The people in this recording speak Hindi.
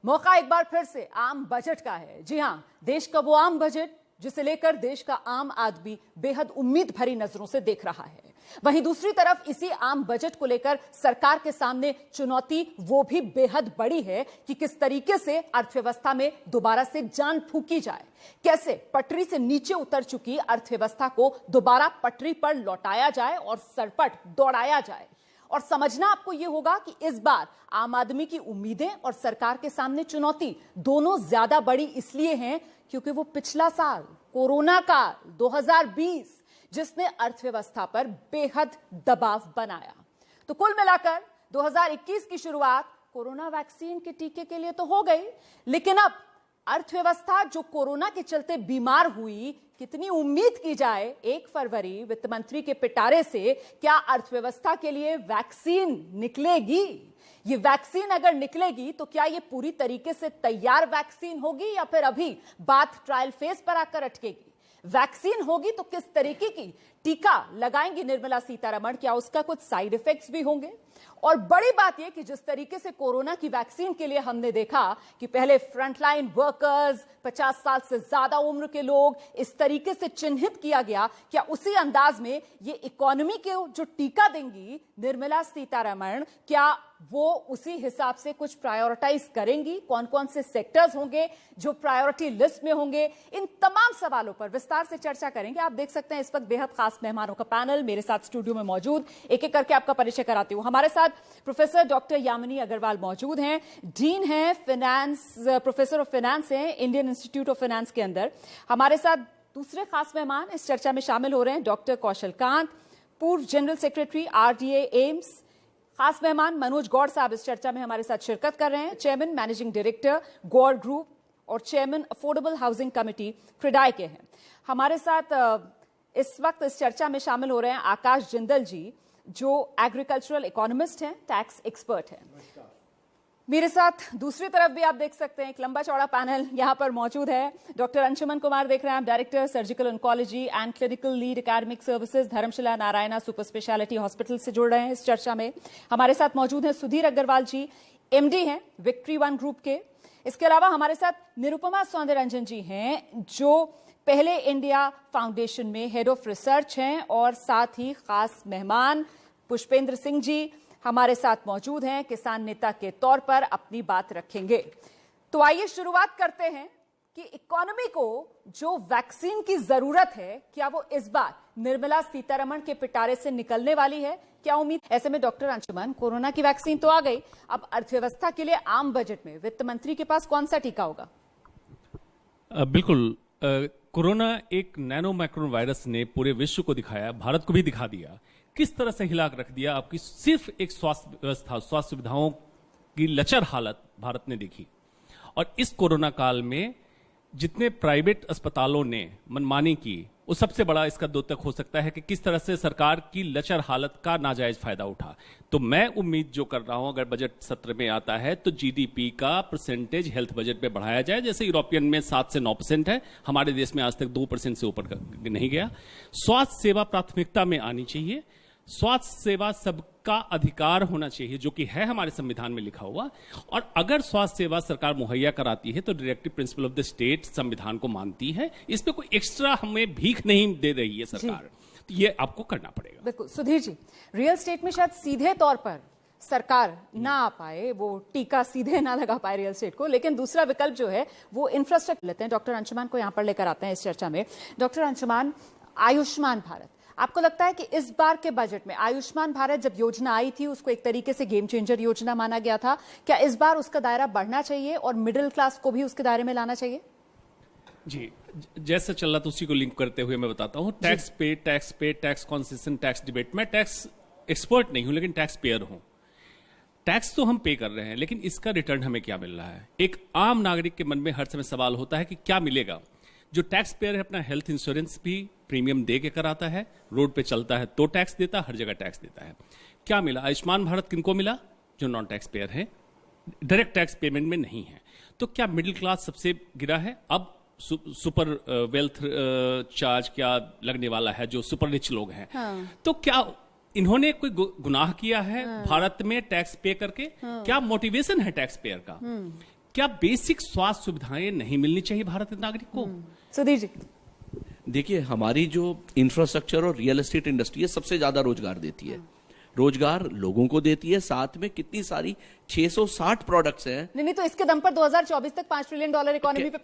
मौका एक बार फिर से आम बजट का है। जी हां, देश का वो आम बजट जिसे लेकर देश का आम आदमी बेहद उम्मीद भरी नजरों से देख रहा है। वहीं दूसरी तरफ इसी आम बजट को लेकर सरकार के सामने चुनौती वो भी बेहद बड़ी है कि किस तरीके से अर्थव्यवस्था में दोबारा से जान फूंकी जाए, कैसे पटरी से नीचे उतर चुकी अर्थव्यवस्था को दोबारा पटरी पर लौटाया जाए और सरपट दौड़ाया जाए। और समझना आपको यह होगा कि इस बार आम आदमी की उम्मीदें और सरकार के सामने चुनौती दोनों ज्यादा बड़ी इसलिए हैं क्योंकि वो पिछला साल कोरोना काल 2020 जिसने अर्थव्यवस्था पर बेहद दबाव बनाया। तो कुल मिलाकर 2021 की शुरुआत कोरोना वैक्सीन के टीके के लिए तो हो गई, लेकिन अब अर्थव्यवस्था जो कोरोना के चलते बीमार हुई, कितनी उम्मीद की जाए 1 फरवरी वित्त मंत्री के पिटारे से क्या अर्थव्यवस्था के लिए वैक्सीन निकलेगी? ये वैक्सीन अगर निकलेगी तो क्या ये पूरी तरीके से तैयार वैक्सीन होगी या फिर अभी बात ट्रायल फेज पर आकर अटकेगी? वैक्सीन होगी तो किस तरीके की टीका लगाएंगी निर्मला सीतारमण? क्या उसका कुछ साइड इफेक्ट्स भी होंगे? और बड़ी बात यह कि जिस तरीके से कोरोना की वैक्सीन के लिए हमने देखा कि पहले फ्रंटलाइन वर्कर्स, 50 साल से ज्यादा उम्र के लोग इस तरीके से चिन्हित किया गया, क्या उसी अंदाज में ये इकोनॉमी के जो टीका देंगी निर्मला सीतारमण, क्या वो उसी हिसाब से कुछ प्रायोरिटाइज करेंगी? कौन कौन से सेक्टर्स होंगे जो प्रायोरिटी लिस्ट में होंगे? इन तमाम सवालों पर विस्तार से चर्चा करेंगे। आप देख सकते हैं इस वक्त बेहद खास मेहमानों का पैनल मेरे साथ स्टूडियो में मौजूद। एक एक करके आपका परिचय कराती हूं। हमारे साथ प्रोफेसर डॉक्टर यामिनी अग्रवाल मौजूद हैं, डीन हैं फाइनेंस, प्रोफेसर ऑफ फाइनेंस हैं इंडियन इंस्टीट्यूट ऑफ फाइनेंस के अंदर। हमारे साथ दूसरे खास मेहमान इस चर्चा में शामिल हो रहे हैं डॉक्टर कौशल कांत, पूर्व जनरल सेक्रेटरी आरडीए एम्स। खास मेहमान मनोज गौड़ साहब इस चर्चा में हमारे साथ शिरकत कर रहे हैं, chairman managing director Gaur group और chairman affordable housing committee CREDAI के हैं। हमारे साथ इस वक्त इस चर्चा में शामिल हो रहे हैं आकाश जिंदल जी, जो एग्रीकल्चरल इकोनॉमिस्ट हैं, टैक्स एक्सपर्ट हैं। मेरे साथ दूसरी तरफ भी आप देख सकते हैं एक लंबा चौड़ा पैनल यहां पर मौजूद है। डॉक्टर अंशुमन कुमार देख रहे हैं आप, director surgical oncology and clinical lead academic services, Dharamshala Narayana super speciality hospital से जुड़ रहे हैं इस चर्चा में। हमारे साथ मौजूद हैं सुधीर अग्रवाल जी, एमडी हैं विक्ट्री वन ग्रुप के। इसके अलावा हमारे साथ निरुपमा सौंदररंजन जी हैं, जो पहले इंडिया फाउंडेशन में हेड ऑफ रिसर्च हैं, और साथ ही खास मेहमान पुष्पेंद्र सिंह जी हमारे साथ मौजूद हैं, किसान नेता के तौर पर अपनी बात रखेंगे। तो आइए शुरुआत करते हैं कि इकोनॉमी को जो वैक्सीन की जरूरत है, क्या वो इस बार निर्मला सीतारमण के पिटारे से निकलने वाली है? क्या उम्मीद? ऐसे में डॉक्टर अंशुमन, कोरोना की वैक्सीन तो आ गई, अब अर्थव्यवस्था के लिए आम बजट में वित्त मंत्री के पास कौन सा टीका होगा? बिल्कुल, कोरोना एक नैनो माइक्रोन वायरस ने पूरे विश्व को दिखाया, भारत को भी दिखा दिया किस तरह से हिला रख दिया। आपकी सिर्फ एक स्वास्थ्य व्यवस्था, स्वास्थ्य सुविधाओं की लचर हालत भारत ने देखी। और इस कोरोना काल में जितने प्राइवेट अस्पतालों ने मनमानी की, वो सबसे बड़ा इसका द्योतक हो सकता है कि किस तरह से सरकार की लचर हालत का नाजायज फायदा उठा। तो मैं उम्मीद जो कर रहा हूं, अगर बजट सत्र में आता है तो जीडीपी का परसेंटेज हेल्थ बजट में बढ़ाया जाए। जैसे यूरोपियन में 7 से 9% है, हमारे देश में आज तक 2% से ऊपर नहीं गया। स्वास्थ्य सेवा प्राथमिकता में आनी चाहिए। स्वास्थ्य सेवा सबका अधिकार होना चाहिए, जो कि है हमारे संविधान में लिखा हुआ। और अगर स्वास्थ्य सेवा सरकार मुहैया कराती है तो directive principle of the state संविधान को मानती है। इसमें कोई एक्स्ट्रा हमें भीख नहीं दे रही है सरकार, तो ये आपको करना पड़ेगा। बिल्कुल। सुधीर जी, रियल एस्टेट में शायद सीधे तौर पर सरकार ना आ पाए, वो टीका सीधे ना लगा पाए रियल एस्टेट को, लेकिन दूसरा विकल्प जो है वो इंफ्रास्ट्रक्चर लेते हैं। डॉक्टर अंशुमान को यहां पर लेकर आते हैं इस चर्चा में। डॉक्टर अंशुमान, आयुष्मान भारत, आपको लगता है कि इस बार के बजट में आयुष्मान भारत जब योजना आई थी उसको एक तरीके से गेम चेंजर योजना माना गया था, क्या इस बार उसका दायरा बढ़ना चाहिए और मिडिल क्लास को भी उसके दायरे में लाना चाहिए? जी, जैसा चल रहा था उसी को लिंक करते हुए मैं बताता हूं। टैक्स पे, टैक्स कॉन्सेशन, टैक्स डिबेट। मैं टैक्स एक्सपर्ट नहीं हूं, लेकिन टैक्स पेयर हूं। टैक्स तो हम पे कर रहे हैं, लेकिन इसका रिटर्न हमें क्या मिल रहा है? एक आम नागरिक के मन में हर समय सवाल होता है कि क्या मिलेगा। जो टैक्स पेयर है अपना हेल्थ इंश्योरेंस भी प्रीमियम दे के कराता है, रोड पे चलता है तो टैक्स देता है, हर जगह टैक्स देता है। क्या मिला? आयुष्मान भारत किनको मिला? जो नॉन टैक्स पेयर है, डायरेक्ट टैक्स पेमेंट में नहीं है। तो क्या मिडिल क्लास सबसे गिरा है? अब सुपर वेल्थ चार्ज क्या लगने वाला है जो सुपर रिच लोग हैं। हाँ। तो क्या इन्होंने कोई गुनाह किया है? हाँ। भारत में टैक्स पे करके? हाँ। क्या मोटिवेशन है टैक्स पेयर का? क्या बेसिक स्वास्थ्य सुविधाएं नहीं मिलनी चाहिए भारत के नागरिक को? सुधीर जी। देखिए, हमारी जो इंफ्रास्ट्रक्चर और रियल एस्टेट इंडस्ट्री है सबसे ज्यादा रोजगार देती है, रोजगार लोगों को देती है, साथ में कितनी सारी 660 प्रोडक्ट्स हैं। नहीं तो इसके दम पर 2024 तक $5 ट्रिलियन इकोनॉमी पे